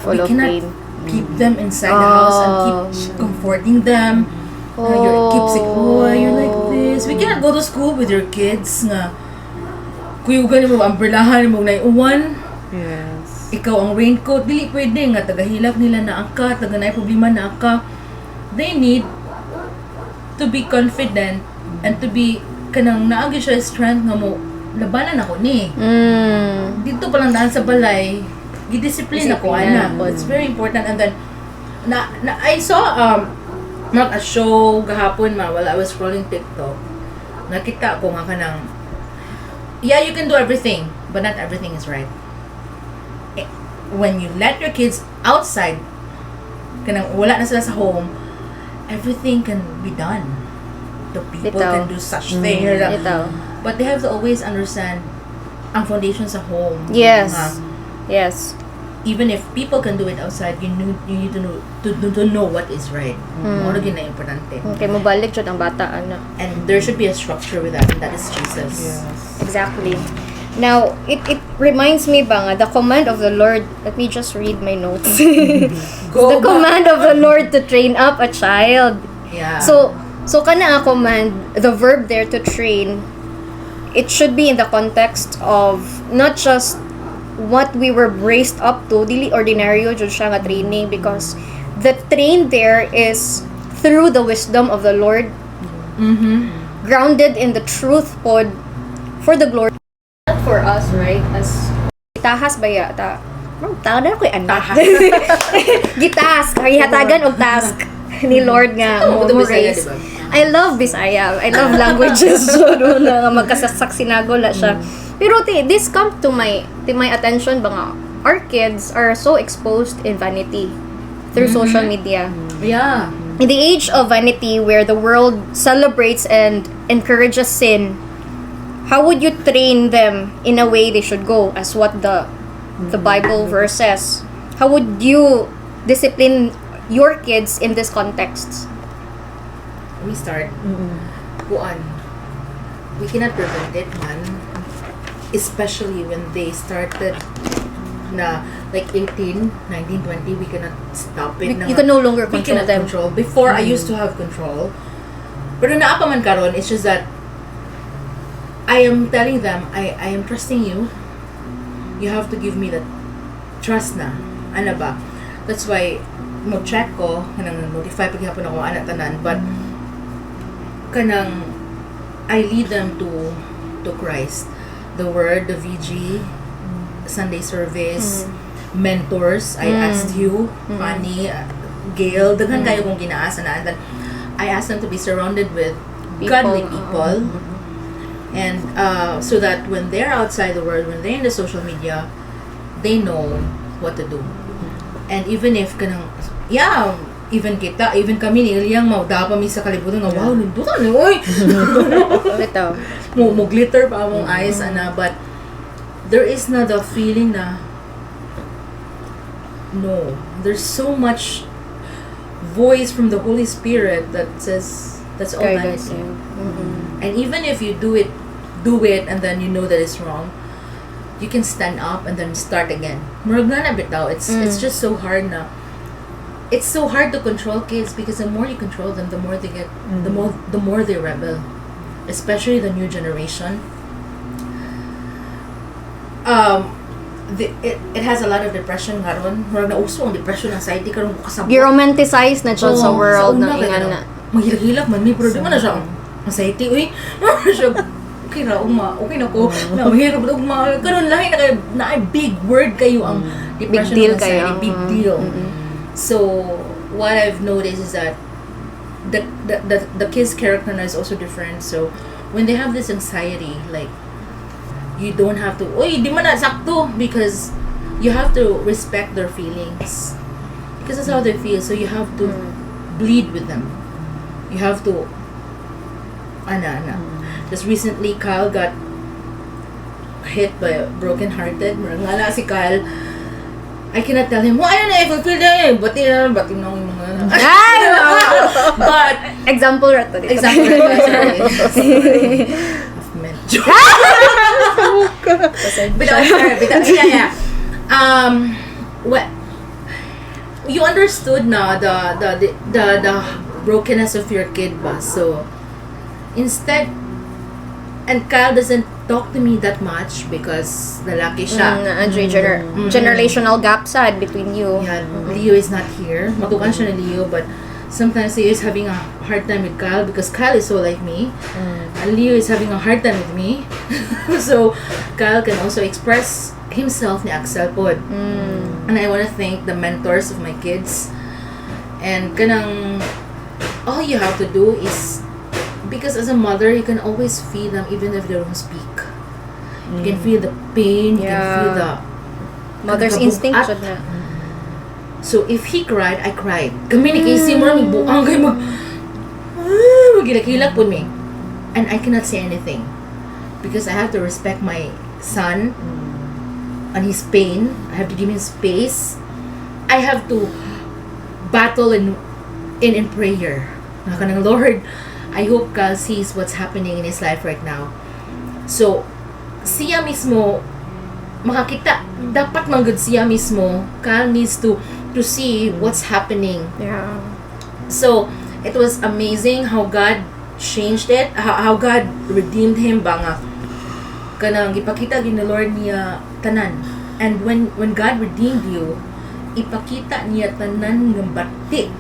Full We of cannot pain. keep them inside the house and keep comforting them. Keep saying, oh, you're like this. We cannot go to school with your kids nga. Kuyugan mo, umbrelahan mo na uwan. Yes. Ikaw ang raincoat. Dili pwede nga. Tagahilak nila na ka. Taganay problema na ka. They need to be confident and to be kanang naagi siya strength nga mo. Labanan ako ni. Dito pa lang daan sa balay. Gidiscipline ako, Disiplina. anak. It's very important. And then, I saw a show gahapon while I was scrolling TikTok. Nakita ko nga kanang, yeah, you can do everything, but not everything is right. When you let your kids outside, kanang wala na sila sa home, everything can be done. The people Bitaw. can do such thing. Ito. But they have to always understand ang foundation sa home. Yes. Nga, Yes. even if people can do it outside, you need to know what is right. Mo na gyud na importante. Okay, mabalik jud ang bata ana. And there should be a structure with that, and that is Jesus. Yes. Exactly. Now, it reminds me ba nga, the command of the Lord, let me just read my notes. The command of the Lord to train up a child. Yeah. So kana ang command, the verb there to train, it should be in the context of not just what we were braced up to, dili ordinaryo jud siya nga training, because the train there is through the wisdom of the Lord, grounded in the truth pod for the glory, not for us, right? As gitahas ba ya ta? Tao na ko'y anak. Gitas, hatagan og task ni Lord nga mo raise. Diba? I love Bisaya. I love languages. So, na magkasasak sinagola siya. Pero this come to my attention ba nga, our kids are so exposed in vanity through social media. Yeah. In the age of vanity where the world celebrates and encourages sin, how would you train them in a way they should go, as what the Bible verse says? How would you discipline your kids in this context? We start. Kuan. We cannot prevent it, man. Especially when they started na like 18, 19, 20, we cannot stop it. You can no longer We control cannot them. control. Before, I used to have control. Pero naa pa man karon, it's just that I am telling them, I am trusting you. You have to give me that trust na. Ano ba? That's why, mag-check ko, kanang notify paghihapon ako anak tanan, but kanang I lead them to Christ. The Word, the VG, Sunday service, mentors. I asked you, Fanny, Gail, daghan kayo kong ginaasa na. And then, I asked them to be surrounded with godly people. And so that when they're outside the world, when they're in the social media, they know what to do. And even if kanang, even kami ni Elyang, mauda pa mi sa kalibutan nga, wow, lundutan ni, oy! Ito. Mo glitter pa among eyes, ana, but there is na the feeling na, no, there's so much voice from the Holy Spirit that says, that's all vanity. And even if you do it, and then you know that it's wrong, you can stand up and then start again. Murag na bitaw. It's just so hard na. It's so hard to control kids because the more you control them, the more they get, the more they rebel, especially the new generation. It has a lot of depression karon. Murag na uso ang depression, anxiety karon kasabot. Gi-romanticize na jud sa world na ingan na. Maghilak-hilak man may pero di man na siya anxiety. Uy, siya okay na okay na ko. Na mahirap ugma. Karon lahi na big word kayo ang depression, big deal anxiety, kayo. Big deal. So what I've noticed is that the kids' character is also different. So when they have this anxiety, like you don't have to, oy, di man na sakto, because you have to respect their feelings because that's how they feel. So you have to bleed with them. You have to Just recently Kyle got hit by a broken hearted. Ngala si Kyle, I cannot tell him, why na i-fulfill na yun? Bati na yung mga... But... Example right to dito. Sorry. Yeah. What you understood na the brokenness of your kid ba? So instead, and Kyle doesn't talk to me that much because lalaki siya. Generational gap sad between you. Yeah, Leo is not here. Matukan siya ni Leo, but sometimes he is having a hard time with Kyle because Kyle is so like me. And Leo is having a hard time with me. So Kyle can also express himself ni Axel pod. And I want to thank the mentors of my kids. And kanang all you have to do is, because as a mother you can always feel them even if they don't speak. You can feel the pain, you can feel the mother's instinct jud na. So if he cried, I cried. Kami ni Casey mo nang buang kay magilak-hilak po me. And I cannot say anything because I have to respect my son and his pain. I have to give him space. I have to battle in prayer. Kanang Lord, I hope Kyle sees what's happening in his life right now. So siya mismo makakita, dapat manggod siya mismo. Kyle needs to see what's happening. Yeah. So it was amazing how God changed it, how God redeemed him ba nga kanang ipakita gid ni Lord niya tanan. And when God redeemed you, ipakita niya tanan ng bati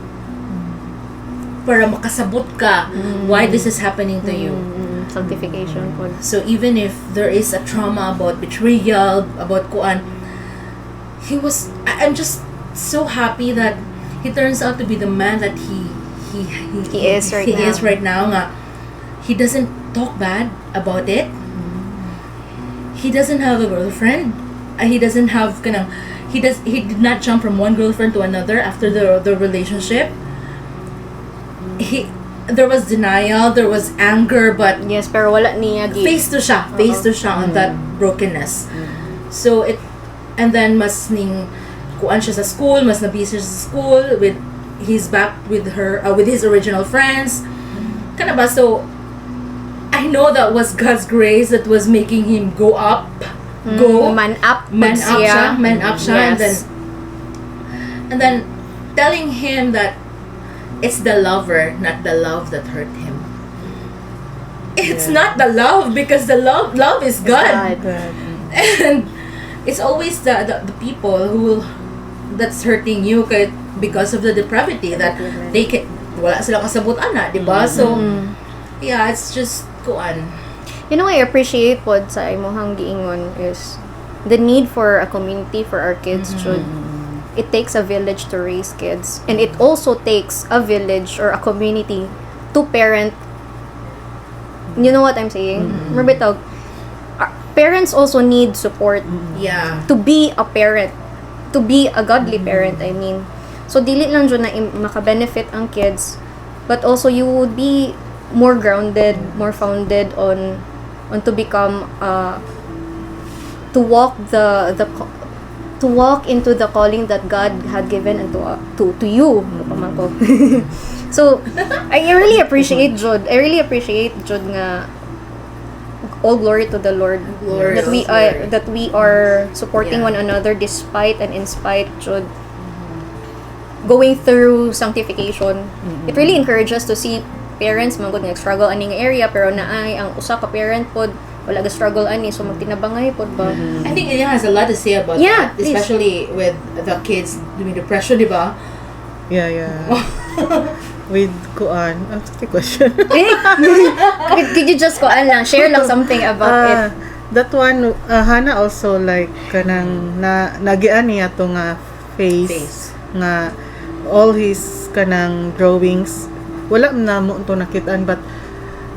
para makasabot ka why this is happening to you. Sanctification po. So even if there is a trauma about betrayal, about kuan, I'm just so happy that he turns out to be the man that he is right now. Nga, he doesn't talk bad about it. He doesn't have a girlfriend. He doesn't have he did not jump from one girlfriend to another after the relationship. There was denial, there was anger, but yes, pero wala niya face to siya on that brokenness. So and then mas ning kuan siya sa school, mas nabisi siya sa school he's back with his original friends. Kana ba? So I know that was God's grace that was making him go up, man up siya, yes. and then telling him that it's the lover, not the love, that hurt him. It's not the love, because the love is God. And it's always the people that's hurting you because of the depravity that they can wala sila kasabot ana, di ba? So yeah, it's just kuan. You know, I appreciate pod sa imong giingon is the need for a community for our kids should. It takes a village to raise kids, and it also takes a village or a community to parent. You know what I'm saying? Remember, parents also need support. Yeah. To be a parent, to be a godly parent. I mean, so dili lang jud na maka-benefit ang kids, but also you would be more grounded, more founded on to become to walk into the calling that God had given to you. So I really appreciate Jud. I really appreciate Jud nga all glory to the Lord. Glory, That we are supporting Yeah. one another despite and in spite should going through sanctification. It really encourages to see parents man gud nga struggle aning area pero naay ang usa ka parent pod wala ga struggle ani so magtinabangay pod ba. I think Elyang has a lot to say about Yeah, that, please. especially with the kids doing depression, di ba? Yeah. With kuan. What's the question? Could you just go lang share lang something about it? That one, Hana also like kanang nagian niya to nga face nga all his kanang drawings wala na mo to nakitaan but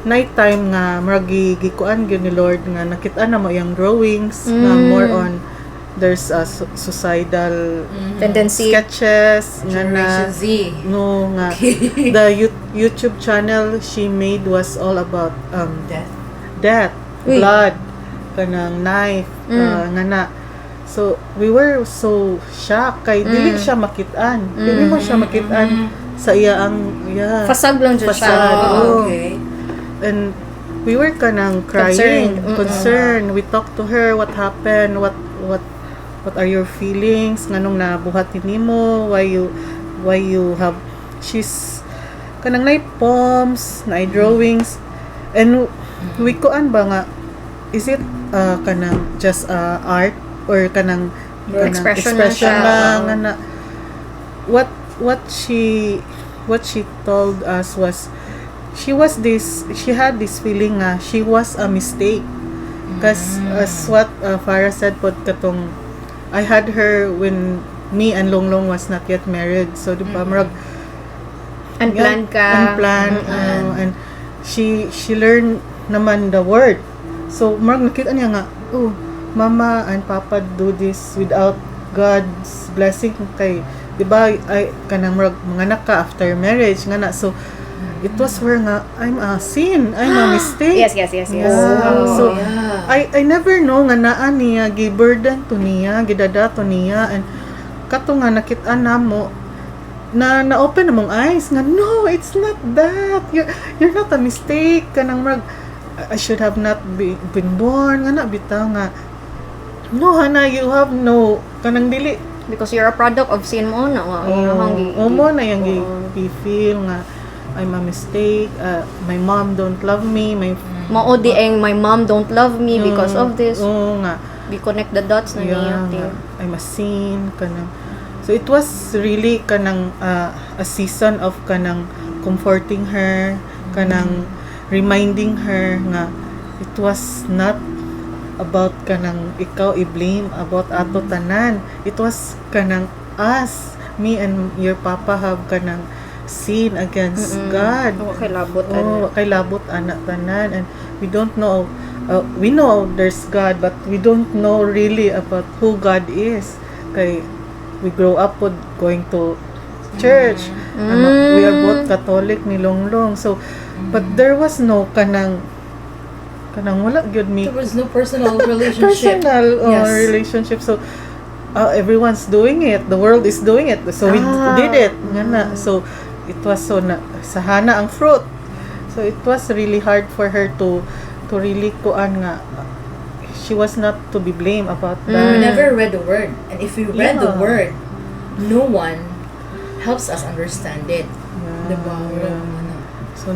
night time nga maragi gikuan gyud ni Lord nga nakitaan na mo yung drawings nga more on there's a suicidal Tendency. sketches nga na Generation Z. no nga the YouTube channel she made was all about death, Uy. blood, kanang knife, nga na. So, we were so shocked kay dili siya makitaan. Dili mo siya makitaan sa iya ang Fasag lang dyan siya. Fasag. Oh, Oo. okay. And we were kanang crying, concerned. We talked to her, what happened, what are your feelings, nganong nabuhat nimo, why you have, she's kanang nay poems, nay drawings, and we kuan ba nga, is it kanang just art or kanang Expression lang siya. lang nga na what she told us was she had this feeling nga she was a mistake because as what Farah said pod katong I had her when me and Longlong was not yet married, so di ba marag Unplanned ka. unplanned and she learned naman the word, so marag nakita niya nga mama and papa do this without God's blessing kay di ba ay kanang marag manganak ka after marriage nga na, so it was where nga I'm a sin, I'm a mistake. Yes. Yeah. So yeah. I never know nga naa niya giburden to niya, gidada to niya, and kato nga nakita na mo na open among eyes nga no, it's not that, you're not a mistake kanang marag I should have not been born nga na bitaw nga no Hana, you have no kanang dili Because you're a product of sin mo na. mo na yung feel nga I'm a mistake, my mom don't love me, Maodi ang my mom don't love me because of this. nga We connect the dots na niya. nga, I'm a sin kanang. So it was really kanang a season of kanang comforting her, kanang reminding her nga it was not about kanang ikaw i-blame about ato tanan. It was kanang us, me and your papa have kanang sin against God. Kay labot anak tanan, and we don't know we know there's God but we don't know really about who God is. Kay we grow up with going to church. We are both Catholic ni Longlong. So but there was no kanang wala gyud me There was no personal relationship. Relationship. So everyone's doing it, the world is doing it, so we did it nga na. So it was so sa Hana ang fruit, so it was really hard for her to really kuan nga she was not to be blamed about that. We never read the word, and if we read the word, no one helps us understand it. Diba? So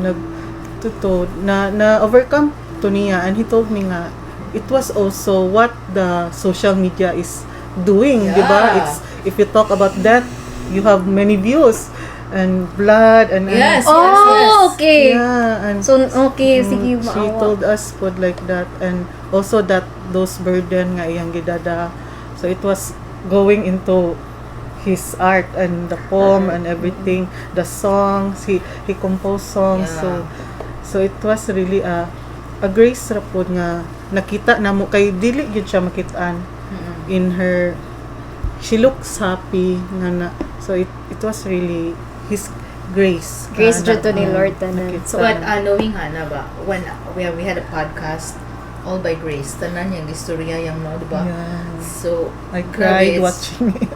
na overcome to niya, and he told me nga it was also what the social media is doing, diba? It's if you talk about that, you have many views and blood and Yes. Okay. yeah, and So, okay, sige, she maawa. told us pod like that, and also that those burden nga iyang gidada, so it was going into his art and the poem and everything, the songs he composed songs. So it was really a grace ra pod nga nakita namo kay dili gyud siya makitaan in her, she looks happy nga na, so it was really his grace Jud to ni Lord tanan. nakita. So, but knowing Hana ba, when we had a podcast, all by grace, tanan yung istorya yung no, diba? Yeah. So, I cried grabe, watching it.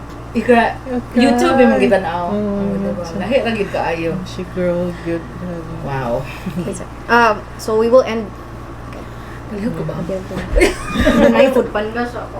YouTube yung mga now. Mm. Lahi lagi kaayo. She grew good. Wow. So we will end. Palihog ko ba? Okay po. Nanay food panda sa ako.